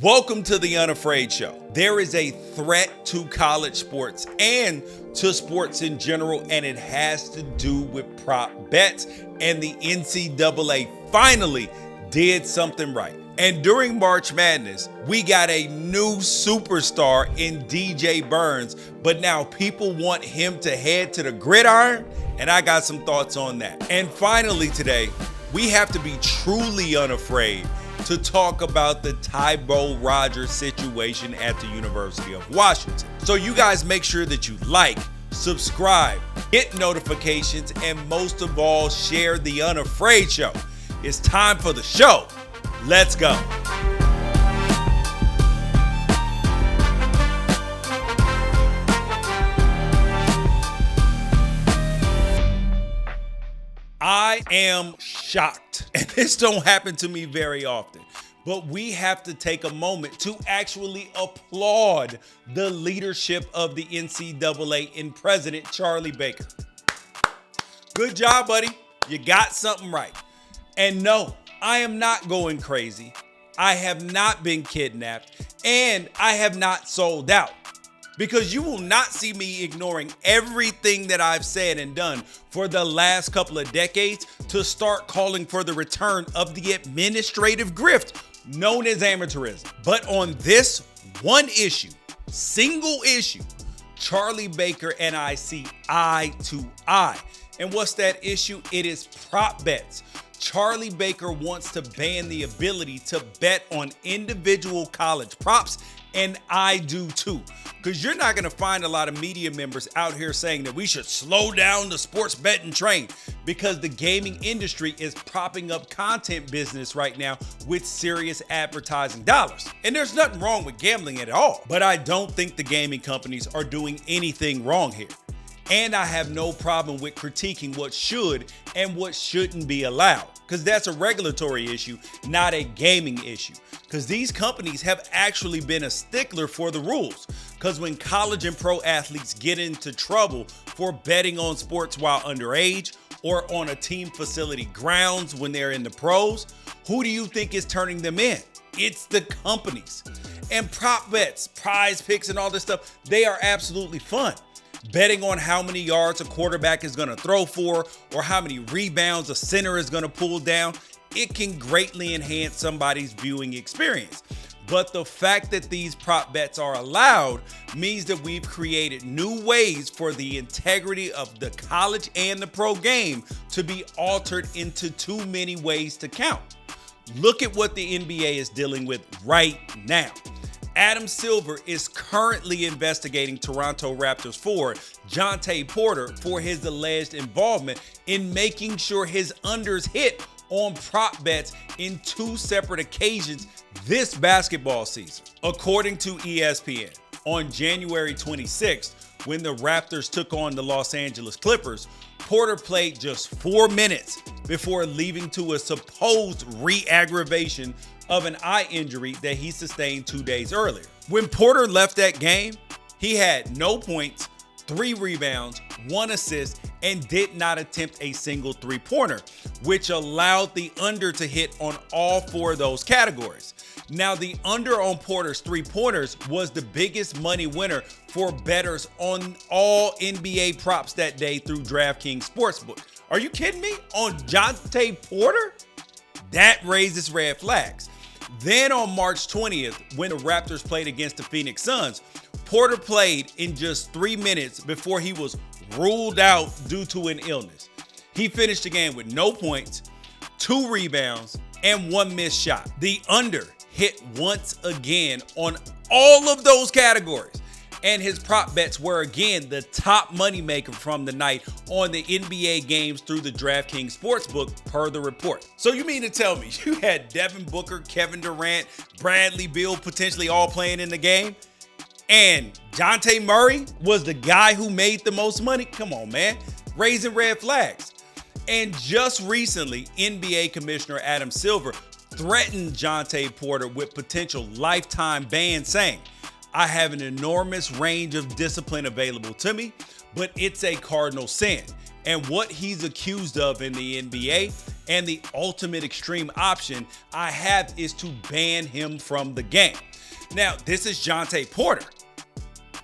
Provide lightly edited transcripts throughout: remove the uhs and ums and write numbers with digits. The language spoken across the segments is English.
Welcome to the Unafraid Show. There is a threat to college sports and to sports in general, and it has to do with prop bets. And the NCAA finally did something right. And during March Madness, we got a new superstar in DJ Burns, but now people want him to head to the gridiron, and I got some thoughts on that. And finally today, we have to be truly unafraid to talk about the Tybo Rodgers situation at the University of Washington. So you guys make sure that you like, subscribe, hit notifications, and most of all, share the Unafraid Show. It's time for the show. Let's go. I am shocked, and this don't happen to me very often, but we have to take a moment to actually applaud the leadership of the NCAA and President Charlie Baker. Good job, buddy. You got something right. And no, I am not going crazy. I have not been kidnapped, and I have not sold out. Because you will not see me ignoring everything that I've said and done for the last couple of decades to start calling for the return of the administrative grift known as amateurism. But on this one issue, single issue, Charlie Baker and I see eye to eye. And what's that issue? It is prop bets. Charlie Baker wants to ban the ability to bet on individual college props, and I do too. Because you're not going to find a lot of media members out here saying that we should slow down the sports betting train, because the gaming industry is propping up content business right now with serious advertising dollars. And there's nothing wrong with gambling at all. But I don't think the gaming companies are doing anything wrong here. And I have no problem with critiquing what should and what shouldn't be allowed, because that's a regulatory issue, not a gaming issue. Because these companies have actually been a stickler for the rules. Because when college and pro athletes get into trouble for betting on sports while underage or on a team facility grounds when they're in the pros, who do you think is turning them in? It's the companies. And prop bets, prize picks, and all this stuff, they are absolutely fun. Betting on how many yards a quarterback is going to throw for or how many rebounds a center is going to pull down, it can greatly enhance somebody's viewing experience. But the fact that these prop bets are allowed means that we've created new ways for the integrity of the college and the pro game to be altered into too many ways to count. Look at what the NBA is dealing with right now. Adam Silver is currently investigating Toronto Raptors forward Jontay Porter for his alleged involvement in making sure his unders hit on prop bets in two separate occasions this basketball season. According to ESPN, on January 26th, when the Raptors took on the Los Angeles Clippers, Porter played just 4 minutes before leaving to a supposed re-aggravation of an eye injury that he sustained 2 days earlier. When Porter left that game, he had no points, 3 rebounds, 1 assist, and did not attempt a single three-pointer, which allowed the under to hit on all 4 of those categories. Now, the under on Porter's three-pointers was the biggest money winner for bettors on all NBA props that day through DraftKings Sportsbook. Are you kidding me? On Jontay Porter? That raises red flags. Then on March 20th, when the Raptors played against the Phoenix Suns, Porter played in just 3 minutes before he was ruled out due to an illness. He finished the game with no points, 2 rebounds, and 1 missed shot. The under hit once again on all of those categories. And his prop bets were again the top moneymaker from the night on the NBA games through the DraftKings Sportsbook per the report. So you mean to tell me you had Devin Booker, Kevin Durant, Bradley Beal potentially all playing in the game, and Dejounte Murray was the guy who made the most money? Come on, man. Raising red flags. And just recently, NBA Commissioner Adam Silver threatened Jontay Porter with potential lifetime ban, saying, "I have an enormous range of discipline available to me, but it's a cardinal sin. And what he's accused of in the NBA and the ultimate extreme option I have is to ban him from the game." Now, this is Jontay Porter.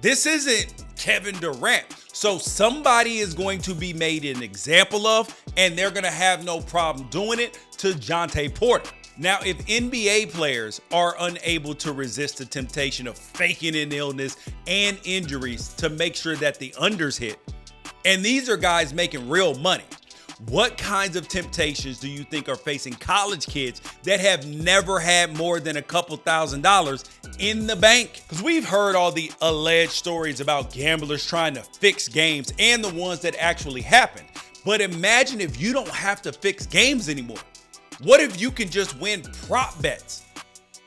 This isn't Kevin Durant. So somebody is going to be made an example of, and they're going to have no problem doing it to Jontay Porter. Now, if NBA players are unable to resist the temptation of faking an illness and injuries to make sure that the unders hit, and these are guys making real money, what kinds of temptations do you think are facing college kids that have never had more than a couple $1,000s in the bank? Because we've heard all the alleged stories about gamblers trying to fix games and the ones that actually happen. But imagine if you don't have to fix games anymore. What if you can just win prop bets?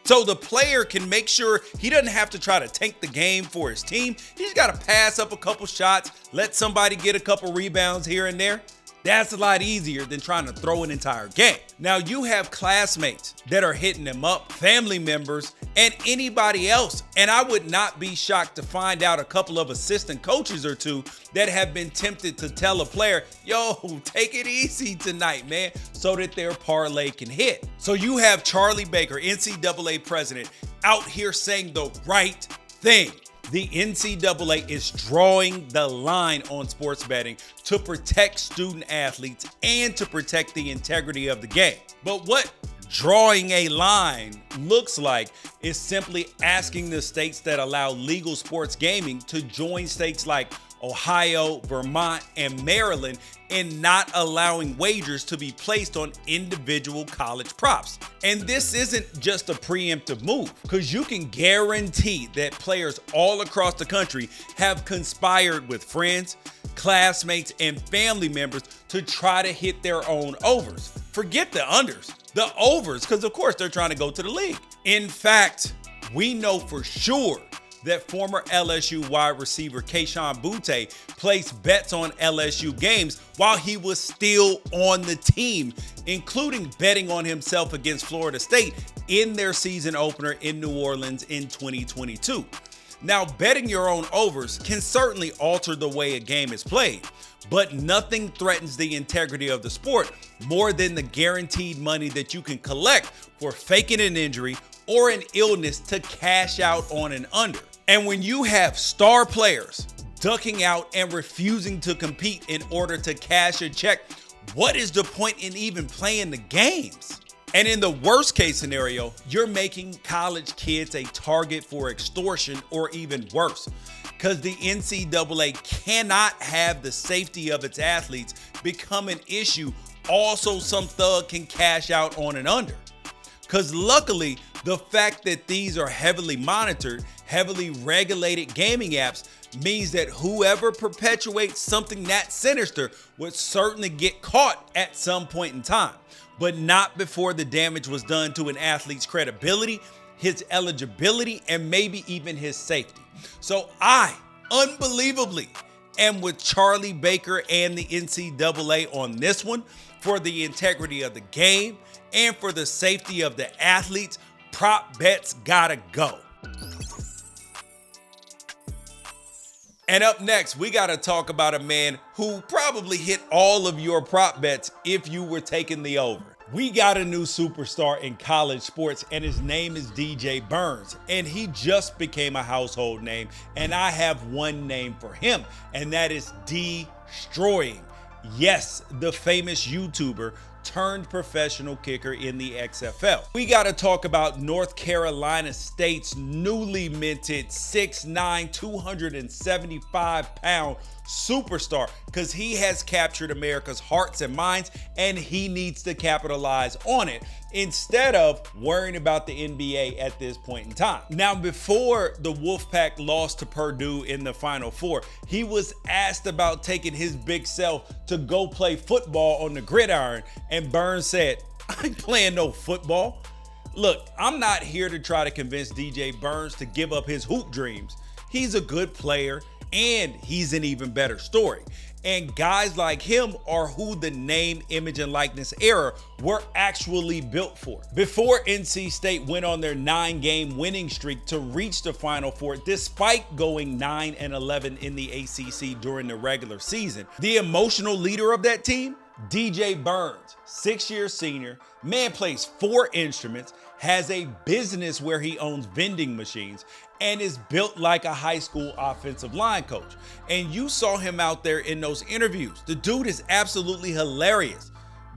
So the player can make sure he doesn't have to try to tank the game for his team. He's got to pass up a couple shots, let somebody get a couple rebounds here and there. That's a lot easier than trying to throw an entire game. Now, you have classmates that are hitting them up, family members, and anybody else. And I would not be shocked to find out a couple of assistant coaches or two that have been tempted to tell a player, yo, take it easy tonight, man, so that their parlay can hit. So you have Charlie Baker, NCAA president, out here saying the right thing. The NCAA is drawing the line on sports betting to protect student athletes and to protect the integrity of the game. But what drawing a line looks like is simply asking the states that allow legal sports gaming to join states like Ohio, Vermont, and Maryland in not allowing wagers to be placed on individual college props. And this isn't just a preemptive move, because you can guarantee that players all across the country have conspired with friends, classmates, and family members to try to hit their own overs. Forget the unders, the overs, because of course they're trying to go to the league. In fact, we know for sure that former LSU wide receiver Kayshon Boutte placed bets on LSU games while he was still on the team, including betting on himself against Florida State in their season opener in New Orleans in 2022. Now, betting your own overs can certainly alter the way a game is played, but nothing threatens the integrity of the sport more than the guaranteed money that you can collect for faking an injury or an illness to cash out on an under. And when you have star players ducking out and refusing to compete in order to cash a check, what is the point in even playing the games? And in the worst case scenario, you're making college kids a target for extortion or even worse, because the NCAA cannot have the safety of its athletes become an issue also some thug can cash out on an under. Because luckily, the fact that these are heavily monitored, heavily regulated gaming apps means that whoever perpetuates something that sinister would certainly get caught at some point in time, but not before the damage was done to an athlete's credibility, his eligibility, and maybe even his safety. So I, unbelievably, am with Charlie Baker and the NCAA on this one. For the integrity of the game and for the safety of the athletes, prop bets gotta go. And up next, we got to talk about a man who probably hit all of your prop bets if you were taking the over. We got a new superstar in college sports, and his name is DJ Burns, and he just became a household name, and I have one name for him, and that is Destroying. Yes, the famous YouTuber turned professional kicker in the XFL. We got to talk about North Carolina State's newly minted 6'9", 275-pound superstar, because he has captured America's hearts and minds, and he needs to capitalize on it instead of worrying about the NBA at this point in time. Now, before the Wolfpack lost to Purdue in the Final Four, he was asked about taking his big self to go play football on the gridiron, and Burns said, "I ain't playing no football." Look, I'm not here to try to convince DJ Burns to give up his hoop dreams. He's a good player, and he's an even better story. And guys like him are who the name, image, and likeness era were actually built for. Before NC State went on their 9-game winning streak to reach the Final Four, despite going 9-11 in the ACC during the regular season, the emotional leader of that team DJ Burns, 6-year senior, man plays 4 instruments, has a business where he owns vending machines, and is built like a high school offensive line coach. And you saw him out there in those interviews. The dude is absolutely hilarious.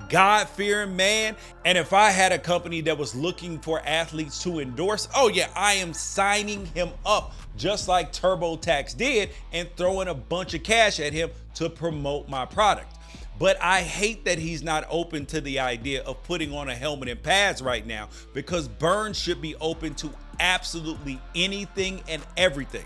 God-fearing man. And if I had a company that was looking for athletes to endorse, oh yeah, I am signing him up just like TurboTax did and throwing a bunch of cash at him to promote my product. But I hate that he's not open to the idea of putting on a helmet and pads right now, because Burns should be open to absolutely anything and everything.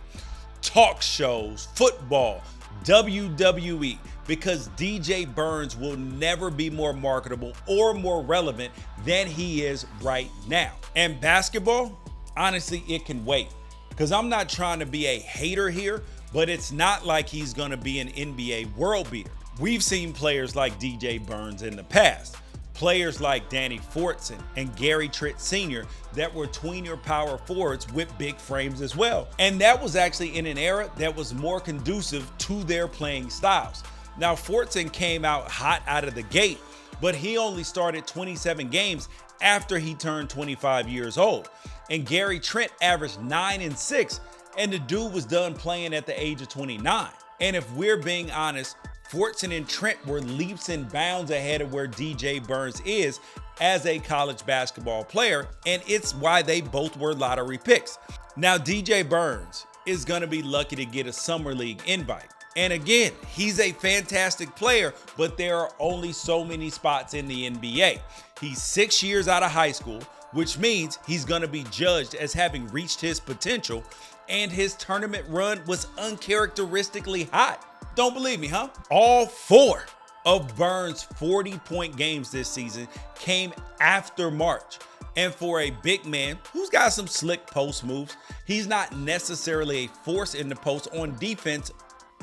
Talk shows, football, WWE, because DJ Burns will never be more marketable or more relevant than he is right now. And basketball, honestly, it can wait, because I'm not trying to be a hater here, but it's not like he's going to be an NBA world beater. We've seen players like DJ Burns in the past, players like Danny Fortson and Gary Trent Sr. that were tweener power forwards with big frames as well. And that was actually in an era that was more conducive to their playing styles. Now, Fortson came out hot out of the gate, but he only started 27 games after he turned 25 years old. And Gary Trent averaged 9 and 6, and the dude was done playing at the age of 29. And if we're being honest, Fortson and Trent were leaps and bounds ahead of where DJ Burns is as a college basketball player, and it's why they both were lottery picks. Now, DJ Burns is going to be lucky to get a Summer League invite. And again, he's a fantastic player, but there are only so many spots in the NBA. He's 6 years out of high school, which means he's going to be judged as having reached his potential, and his tournament run was uncharacteristically hot. Don't believe me, huh? All 4 of Burns' 40-point games this season came after March. And for a big man who's got some slick post moves, he's not necessarily a force in the post on defense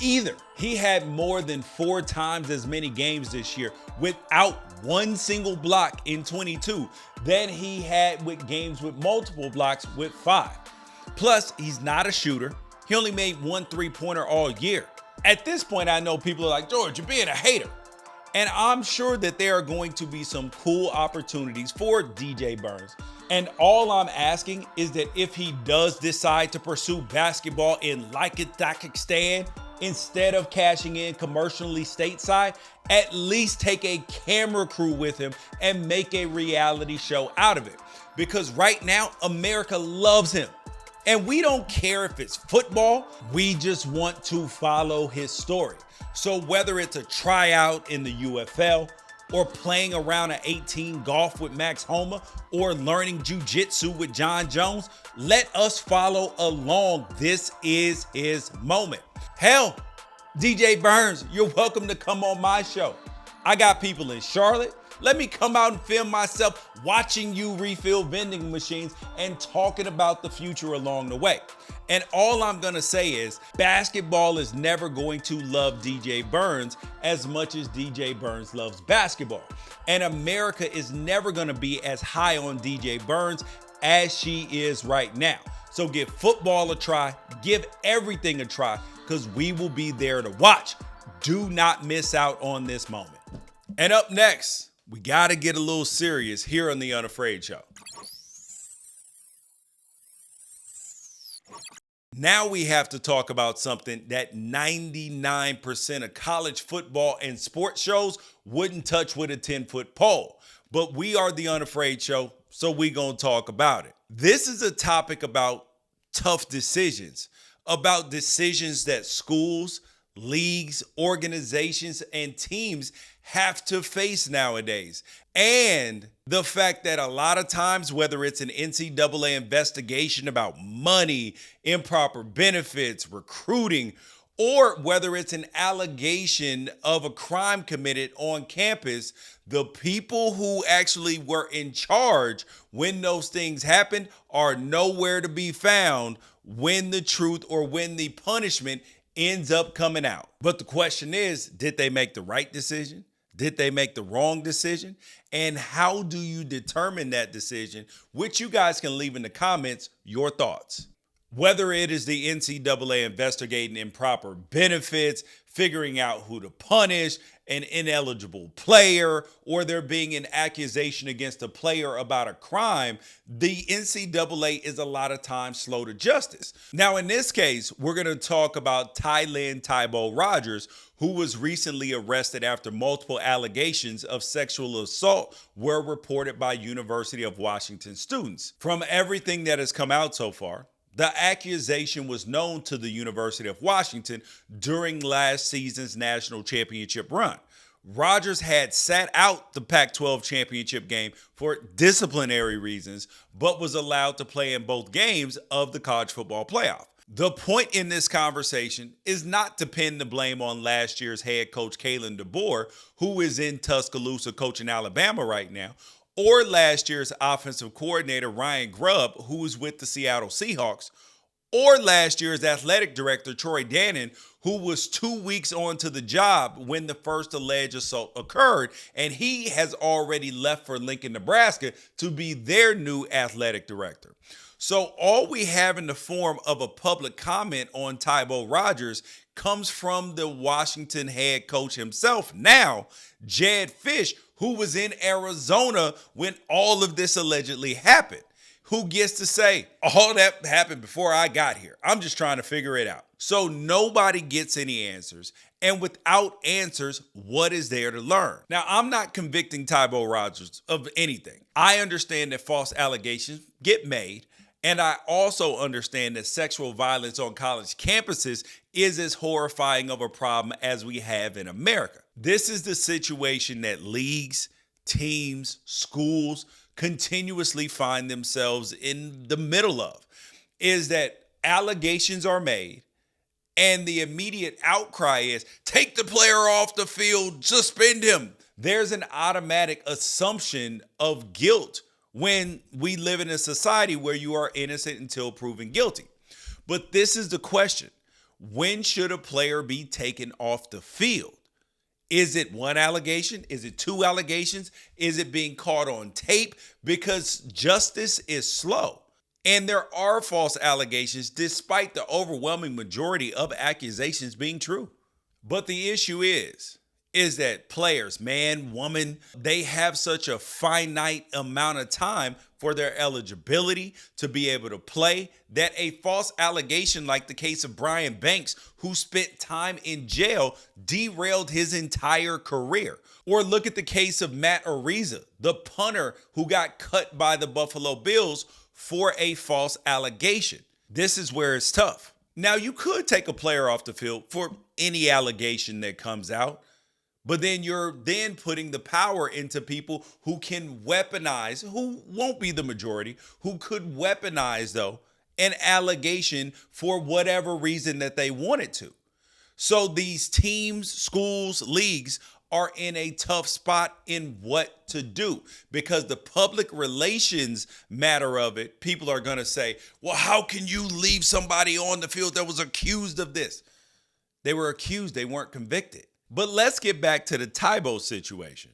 either. He had more than 4 times as many games this year without one single block in 22 than he had with games with multiple blocks with 5. Plus, he's not a shooter. He only made 1 3-pointer all year. At this point, I know people are like, George, you're being a hater. And I'm sure that there are going to be some cool opportunities for DJ Burns. And all I'm asking is that if he does decide to pursue basketball in Tajikistan instead of cashing in commercially stateside, at least take a camera crew with him and make a reality show out of it. Because right now, America loves him. And we don't care if it's football, we just want to follow his story. So whether it's a tryout in the UFL, or playing around at 18 golf with Max Homa, or learning jiu-jitsu with John Jones, let us follow along. This is his moment. Hell, DJ Burns, you're welcome to come on my show. I got people in Charlotte. Let me come out and film myself watching you refill vending machines and talking about the future along the way. And all I'm going to say is basketball is never going to love DJ Burns as much as DJ Burns loves basketball. And America is never going to be as high on DJ Burns as she is right now. So give football a try, give everything a try, because we will be there to watch. Do not miss out on this moment. And up next, we got to get a little serious here on the Unafraid Show. Now we have to talk about something that 99% of college football and sports shows wouldn't touch with a 10-foot pole. But we are the Unafraid Show, so we gonna talk about it. This is a topic about tough decisions, about decisions that schools, leagues, organizations, and teams have to face nowadays. And the fact that a lot of times, whether it's an NCAA investigation about money, improper benefits, recruiting, or whether it's an allegation of a crime committed on campus, the people who actually were in charge when those things happened are nowhere to be found when the truth or when the punishment ends up coming out. But the question is, did they make the right decision? Did they make the wrong decision? And how do you determine that decision? Which you guys can leave in the comments your thoughts. Whether it is the NCAA investigating improper benefits, figuring out who to punish, an ineligible player, or there being an accusation against a player about a crime, the NCAA is a lot of times slow to justice. Now, in this case, we're going to talk about Tybo Rodgers, who was recently arrested after multiple allegations of sexual assault were reported by University of Washington students. From everything that has come out so far, the accusation was known to the University of Washington during last season's national championship run. Rodgers had sat out the Pac-12 championship game for disciplinary reasons, but was allowed to play in both games of the college football playoff. The point in this conversation is not to pin the blame on last year's head coach Kalen DeBoer, who is in Tuscaloosa coaching Alabama right now, or last year's offensive coordinator Ryan Grubb, who is with the Seattle Seahawks, or last year's athletic director Troy Dannon, who was 2 weeks onto the job when the first alleged assault occurred, and he has already left for Lincoln, Nebraska to be their new athletic director. So all we have in the form of a public comment on Tybo Rodgers comes from the Washington head coach himself now, Jedd Fisch, who was in Arizona when all of this allegedly happened. Who gets to say, all that happened before I got here. I'm just trying to figure it out. So nobody gets any answers. And without answers, what is there to learn? Now, I'm not convicting Tybo Rodgers of anything. I understand that false allegations get made. And I also understand that sexual violence on college campuses is as horrifying of a problem as we have in America. This is the situation that leagues, teams, schools continuously find themselves in the middle of, is that allegations are made and the immediate outcry is take the player off the field, suspend him. There's an automatic assumption of guilt when we live in a society where you are innocent until proven guilty. But this is the question. When should a player be taken off the field? Is it one allegation? Is it two allegations? Is it being caught on tape? Because justice is slow. And there are false allegations despite the overwhelming majority of accusations being true. But the issue is that players, man, woman, they have such a finite amount of time for their eligibility to be able to play that a false allegation like the case of Brian Banks, who spent time in jail, derailed his entire career. Or look at the case of Matt Ariza, the punter who got cut by the Buffalo Bills for a false allegation. This is where it's tough. Now, you could take a player off the field for any allegation that comes out, but then you're then putting the power into people who can weaponize, who won't be the majority, who could weaponize, though, an allegation for whatever reason that they wanted to. So these teams, schools, leagues are in a tough spot in what to do because the public relations matter of it, people are going to say, well, how can you leave somebody on the field that was accused of this? They were accused, they weren't convicted. But let's get back to the Tybo situation,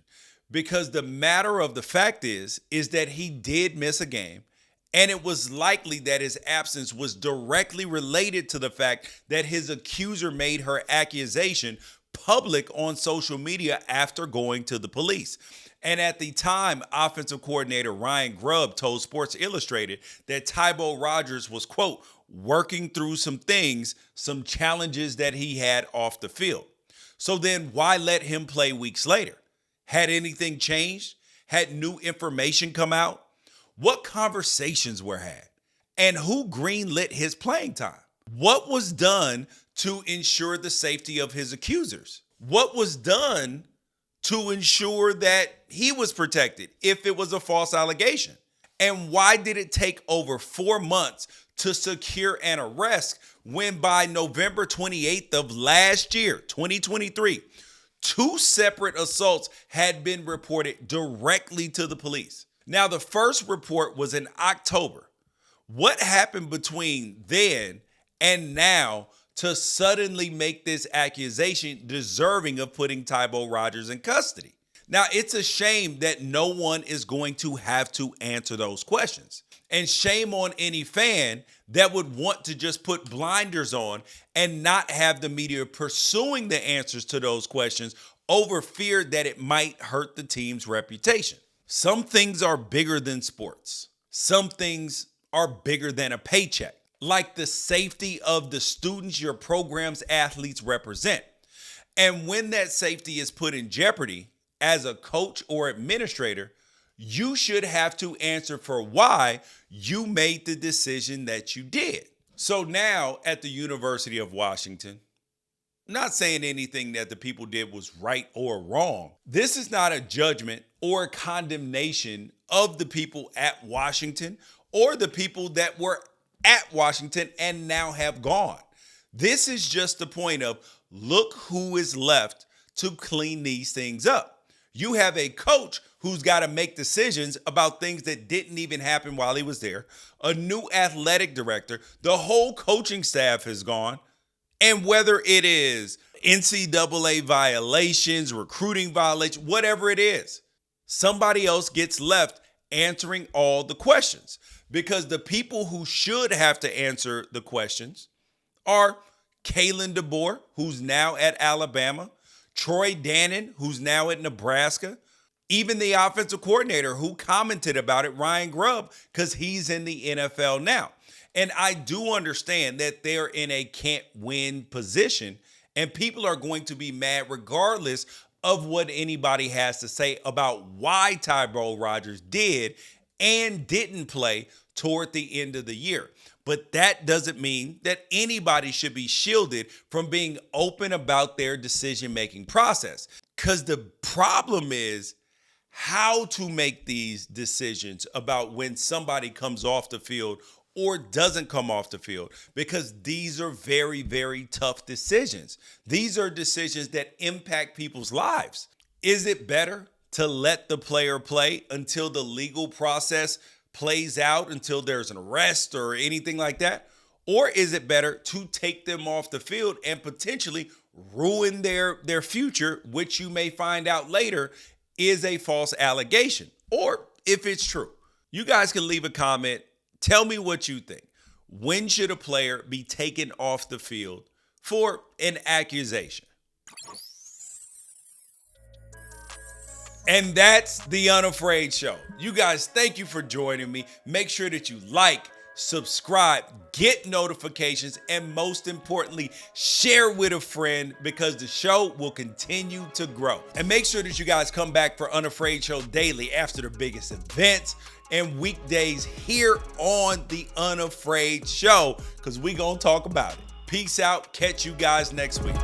because the matter of the fact is that he did miss a game, and it was likely that his absence was directly related to the fact that his accuser made her accusation public on social media after going to the police. And at the time, offensive coordinator Ryan Grubb told Sports Illustrated that Tybo Rodgers was, quote, working through some things, some challenges that he had off the field. So then why let him play weeks later? Had anything changed? Had new information come out? What conversations were had? And who greenlit his playing time? What was done to ensure the safety of his accusers? What was done to ensure that he was protected if it was a false allegation? And why did it take over 4 months to secure an arrest when by November 28th of last year, 2023, 2 separate assaults had been reported directly to the police? Now, the first report was in October. What happened between then and now to suddenly make this accusation deserving of putting Tybo Rodgers in custody? Now, it's a shame that no one is going to have to answer those questions. And shame on any fan that would want to just put blinders on and not have the media pursuing the answers to those questions over fear that it might hurt the team's reputation. Some things are bigger than sports. Some things are bigger than a paycheck, like the safety of the students your program's athletes represent. And when that safety is put in jeopardy, as a coach or administrator, you should have to answer for why you made the decision that you did. So now at the University of Washington, not saying anything that the people did was right or wrong. This is not a judgment or a condemnation of the people at Washington or the people that were at Washington and now have gone. This is just the point of look who is left to clean these things up. You have a coach who's got to make decisions about things that didn't even happen while he was there. A new athletic director. The whole coaching staff has gone. And whether it is NCAA violations, recruiting violations, whatever it is, somebody else gets left answering all the questions. Because the people who should have to answer the questions are Kalen DeBoer, who's now at Alabama, Troy Dannon, who's now at Nebraska, even the offensive coordinator who commented about it, Ryan Grubb, because he's in the NFL now. And I do understand that they're in a can't-win position, and people are going to be mad regardless of what anybody has to say about why Tybo Rodgers did and didn't play toward the end of the year. But that doesn't mean that anybody should be shielded from being open about their decision-making process. Because the problem is how to make these decisions about when somebody comes off the field or doesn't come off the field, because these are very, very tough decisions. These are decisions that impact people's lives. Is it better to let the player play until the legal process plays out, until there's an arrest or anything like that? Or is it better to take them off the field and potentially ruin their future, which you may find out later is a false allegation, or if it's true? You guys can leave a comment. Tell me what you think. When should a player be taken off the field for an accusation? And that's the Unafraid Show. You guys, thank you for joining me. Make sure that you like, subscribe, get notifications, and most importantly, share with a friend, because the show will continue to grow. And make sure that you guys come back for Unafraid Show daily after the biggest events and weekdays here on the Unafraid Show, because we gonna talk about it. Peace out. Catch you guys next week.